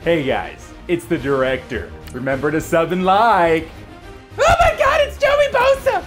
Hey guys, it's the director. Remember to sub and like. Oh my god, it's Joey Bosa!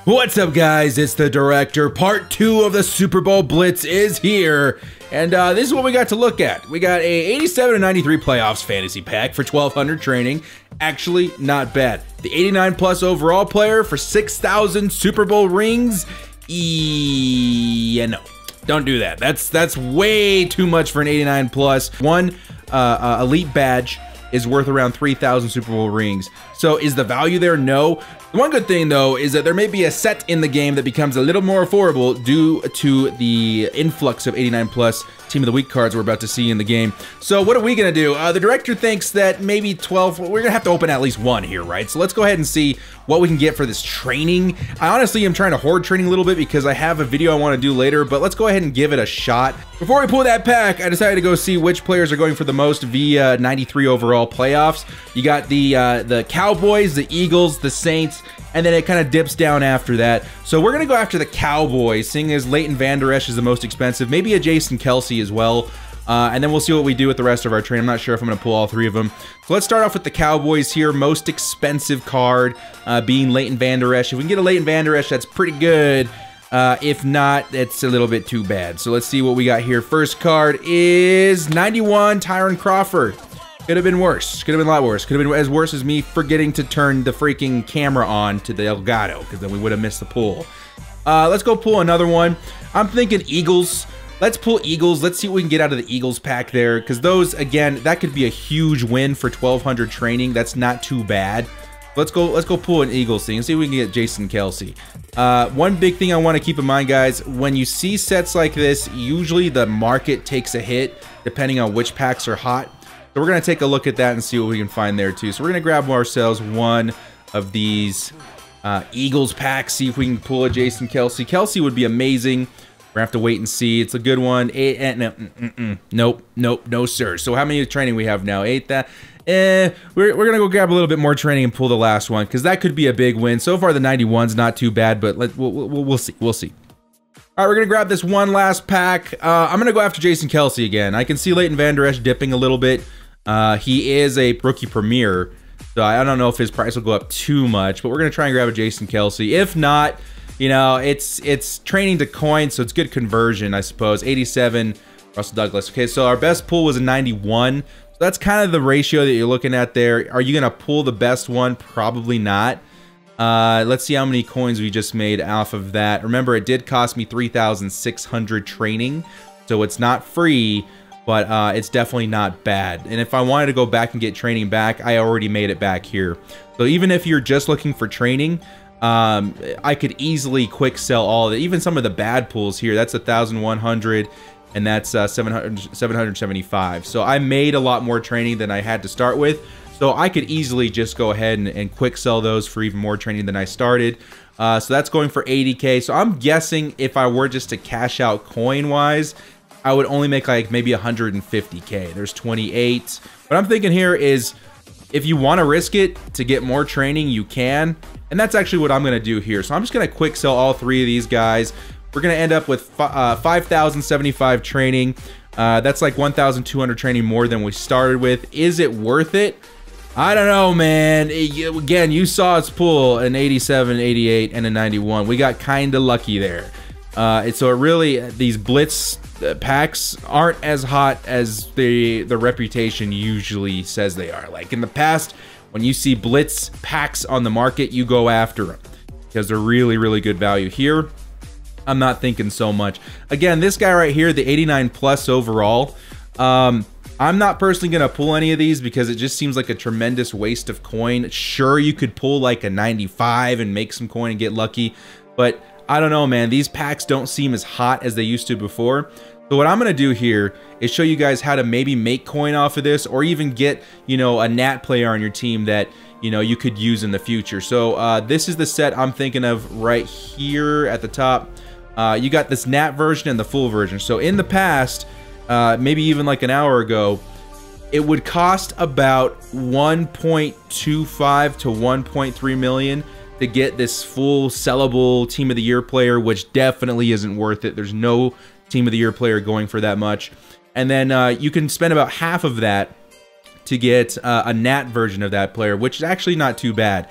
What's up, guys? It's the director. Part 2 of the Super Bowl Blitz is here. And this is what we got to look at. We got a 87-93 playoffs fantasy pack for 1,200 training. Actually, not bad. The 89 plus overall player for 6,000 Super Bowl rings. Yeah, no. Don't do that. That's way too much for an 89 plus. One elite badge is worth around 3,000 Super Bowl rings. So is the value there? No. The one good thing though is that there may be a set in the game that becomes a little more affordable due to the influx of 89 plus Team of the Week cards we're about to see in the game. So what are we gonna do? The director thinks that maybe 12, we're gonna have to open at least one here, right? So let's go ahead and see what we can get for this training. I honestly am trying to hoard training a little bit because I have a video I wanna do later, but let's go ahead and give it a shot. Before we pull that pack, I decided to go see which players are going for the most via 93 overall playoffs. You got the Cowboys, the Eagles, the Saints, and then it kind of dips down after that. So we're gonna go after the Cowboys, seeing as Leighton Vander Esch is the most expensive, maybe a Jason Kelsey as well. And then we'll see what we do with the rest of our train. I'm not sure if I'm gonna pull all three of them. So let's start off with the Cowboys here. Most expensive card being Leighton Vander Esch. If we can get a Leighton Vander Esch, that's pretty good. If not, it's a little bit too bad. So let's see what we got here. First card is 91, Tyron Crawford. Could have been worse. Could have been a lot worse. Could have been as worse as me forgetting to turn the freaking camera on to the Elgato, because then we would have missed the pull. Let's go pull another one. I'm thinking Eagles. Let's pull Eagles. Let's see what we can get out of the Eagles pack there, because those, again, that could be a huge win for 1,200 training. That's not too bad. Let's go pull an Eagles thing and see if we can get Jason Kelsey. One big thing I want to keep in mind, guys, when you see sets like this, usually the market takes a hit depending on which packs are hot. So we're going to take a look at that and see what we can find there too. So we're going to grab ourselves one of these Eagles packs, see if we can pull a Jason Kelsey. Kelsey would be amazing. We're going to have to wait and see. It's a good one. Nope, no sir. So how many training we have now? 8 that. We're going to go grab a little bit more training and pull the last one, because that could be a big win. So far the 91's not too bad, but we'll see. We'll see. All right, we're going to grab this one last pack. I'm going to go after Jason Kelsey again. I can see Leighton Vander Esch dipping a little bit. He is a rookie premier, so I don't know if his price will go up too much, but we're going to try and grab a Jason Kelsey. If not, you know, it's training to coin, so it's good conversion, I suppose. 87, Russell Douglas. Okay, so our best pull was a 91. So that's kind of the ratio that you're looking at there. Are you going to pull the best one? Probably not. Let's see how many coins we just made off of that. Remember, it did cost me 3,600 training, so it's not free, but it's definitely not bad. And if I wanted to go back and get training back, I already made it back here. So even if you're just looking for training, I could easily quick sell all of it. Even some of the bad pulls here, that's 1,100, and that's 775. So I made a lot more training than I had to start with. So I could easily just go ahead and quick sell those for even more training than I started. So that's going for 80K. So I'm guessing if I were just to cash out coin-wise, I would only make like maybe 150K. There's 28. What I'm thinking here is if you want to risk it to get more training, you can. And that's actually what I'm going to do here. So I'm just going to quick sell all three of these guys. We're going to end up with 5,075 training. That's like 1,200 training more than we started with. Is it worth it? I don't know, man. Again, you saw us pull an 87, 88, and a 91. We got kind of lucky there. So it really, these Blitz packs aren't as hot as the reputation usually says they are. Like in the past, when you see Blitz packs on the market, you go after them because they're really, really good value. Here, I'm not thinking so much. Again, this guy right here, the 89 plus overall, I'm not personally going to pull any of these because it just seems like a tremendous waste of coin. Sure, you could pull like a 95 and make some coin and get lucky, but I don't know, man. These packs don't seem as hot as they used to before. So what I'm going to do here is show you guys how to maybe make coin off of this, or even get, you know, a Nat player on your team that, you know, you could use in the future. So this is the set I'm thinking of right here at the top. You got this Nat version and the full version. So in the past, maybe even like an hour ago, it would cost about 1.25 to 1.3 million to get this full sellable Team of the Year player, which definitely isn't worth it. There's no Team of the Year player going for that much. And then you can spend about half of that to get a Nat version of that player, which is actually not too bad.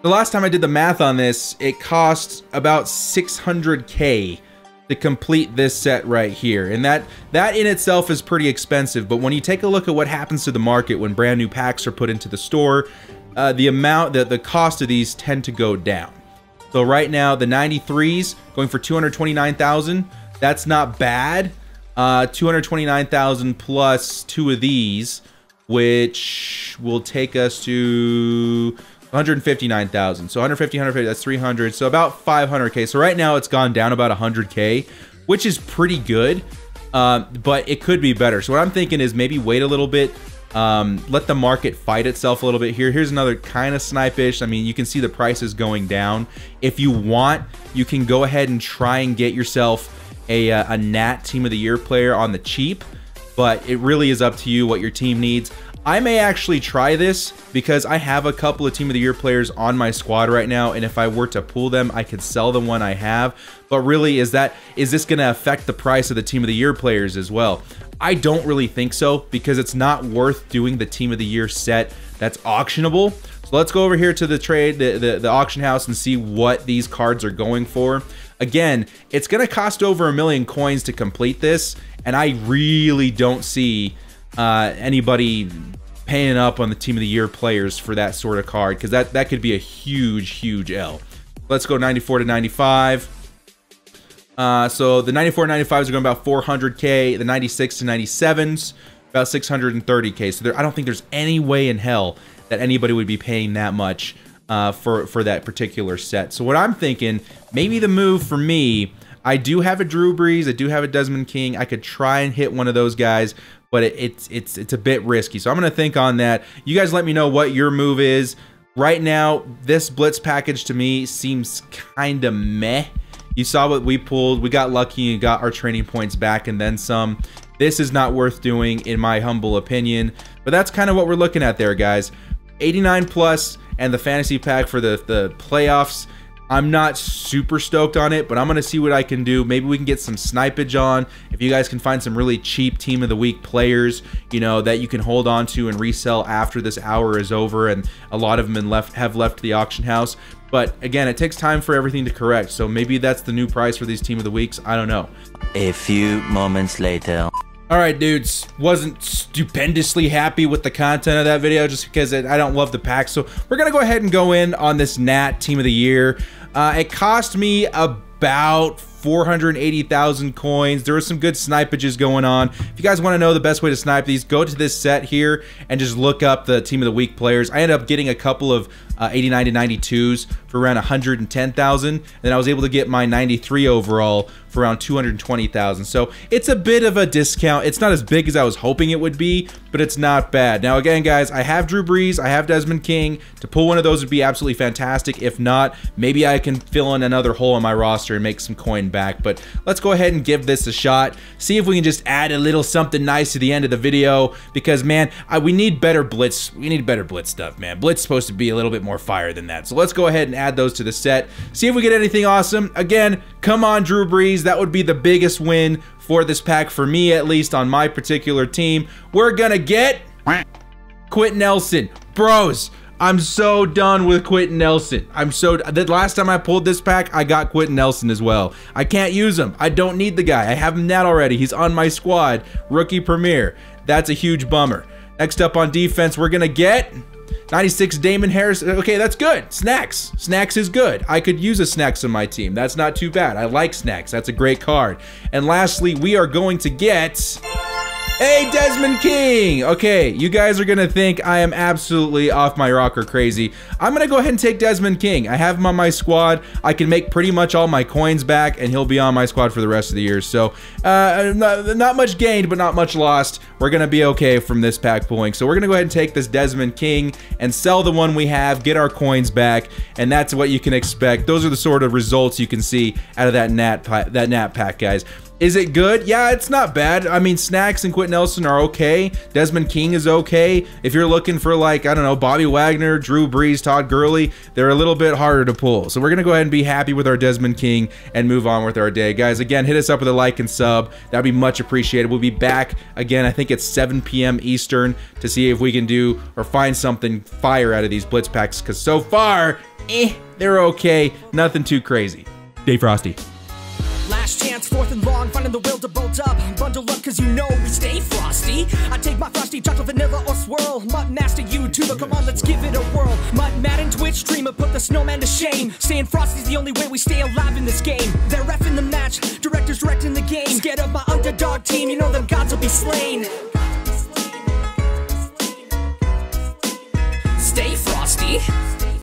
The last time I did the math on this, it costs about 600K to complete this set right here. And that in itself is pretty expensive, but when you take a look at what happens to the market when brand new packs are put into the store, the cost of these tend to go down. So right now, the 93s going for 229,000. That's not bad. 229,000 plus 2 of these, which will take us to 159,000. So 150, that's 300. So about 500K. So right now it's gone down about 100K, which is pretty good, but it could be better. So what I'm thinking is maybe wait a little bit, let the market fight itself a little bit here. Here's another kind of snipe-ish. I mean, you can see the prices going down. If you want, you can go ahead and try and get yourself a Nat Team of the Year player on the cheap, but it really is up to you what your team needs. I may actually try this because I have a couple of Team of the Year players on my squad right now, and if I were to pull them, I could sell the one I have. But really, is this going to affect the price of the Team of the Year players as well? I don't really think so, because it's not worth doing the Team of the Year set that's auctionable. So let's go over here to the trade, the auction house, and see what these cards are going for. Again, it's going to cost over 1 million coins to complete this, and I really don't see anybody paying up on the Team of the Year players for that sort of card, because that could be a huge L. Let's go 94 to 95. So the 94 and 95s are going about 400K. The 96 to 97s about 630K. So I don't think there's any way in hell that anybody would be paying that much for that particular set. So what I'm thinking, maybe the move for me, I do have a Drew Brees, I do have a Desmond King. I could try and hit one of those guys, but it's a bit risky. So I'm gonna think on that. You guys let me know what your move is. Right now, this Blitz package to me seems kind of meh. You saw what we pulled. We got lucky and got our training points back and then some. This is not worth doing in my humble opinion, but that's kind of what we're looking at there, guys. 89 plus and the fantasy pack for the playoffs. I'm not super stoked on it, but I'm going to see what I can do. Maybe we can get some snipage on. If you guys can find some really cheap Team of the Week players, you know, that you can hold on to and resell after this hour is over, and a lot of them have left the auction house. But again, it takes time for everything to correct, so maybe that's the new price for these Team of the Weeks. I don't know. A few moments later. All right, dudes, wasn't stupendously happy with the content of that video just because I don't love the pack. So we're going to go ahead and go in on this Nat Team of the Year. It cost me about 480,000 coins. There were some good snipages going on. If you guys want to know the best way to snipe these, go to this set here and just look up the Team of the Week players. I ended up getting a couple of 89 to 92s for around 110,000, and then I was able to get my 93 overall for around 220,000. So it's a bit of a discount. It's not as big as I was hoping it would be, but it's not bad. Now again, guys, I have Drew Brees, I have Desmond King. To pull one of those would be absolutely fantastic. If not, maybe I can fill in another hole in my roster and make some coin back. But let's go ahead and give this a shot. See if we can just add a little something nice to the end of the video, because man, we need better Blitz. We need better Blitz stuff, man. Blitz is supposed to be a little bit more fire than that. So let's go ahead and add those to the set. See if we get anything awesome. Again, come on, Drew Brees. That would be the biggest win for this pack, for me at least, on my particular team. We're gonna get Quentin Nelson. Bros, I'm so done with Quentin Nelson. The last time I pulled this pack, I got Quentin Nelson as well. I can't use him. I don't need the guy. I have him Nat already. He's on my squad. Rookie Premier. That's a huge bummer. Next up on defense, we're gonna get 96 Damon Harris. Okay, that's good. Snacks. Snacks is good. I could use a Snacks on my team. That's not too bad. I like Snacks. That's a great card. And lastly, we are going to get a Desmond King. Okay, you guys are gonna think I am absolutely off my rocker crazy. I'm gonna go ahead and take Desmond King. I have him on my squad. I can make pretty much all my coins back, and he'll be on my squad for the rest of the year. So not much gained, but not much lost. We're gonna be okay from this pack pulling. So we're gonna go ahead and take this Desmond King and sell the one we have, get our coins back, and that's what you can expect. Those are the sort of results you can see out of that Nat pack, guys. Is it good? Yeah, it's not bad. I mean, Snacks and Quentin Nelson are okay. Desmond King is okay. If you're looking for, like, I don't know, Bobby Wagner, Drew Brees, Todd Gurley, they're a little bit harder to pull. So we're going to go ahead and be happy with our Desmond King and move on with our day. Guys, again, hit us up with a like and sub. That'd be much appreciated. We'll be back again, I think it's 7 p.m. Eastern, to see if we can do or find something fire out of these Blitz packs, because so far, they're okay. Nothing too crazy. Stay frosty. Last chance, 4th and long, finding the will to bolt up. Bundle up, cause you know we stay frosty. I take my frosty, chocolate, vanilla, or swirl. Mutt Master, YouTuber, come on, let's give it a whirl. Mutt Madden, Twitch streamer, put the snowman to shame. Staying frosty's the only way we stay alive in this game. They're reffing the match, directors directing the game. Scared of my underdog team, you know them gods will be slain.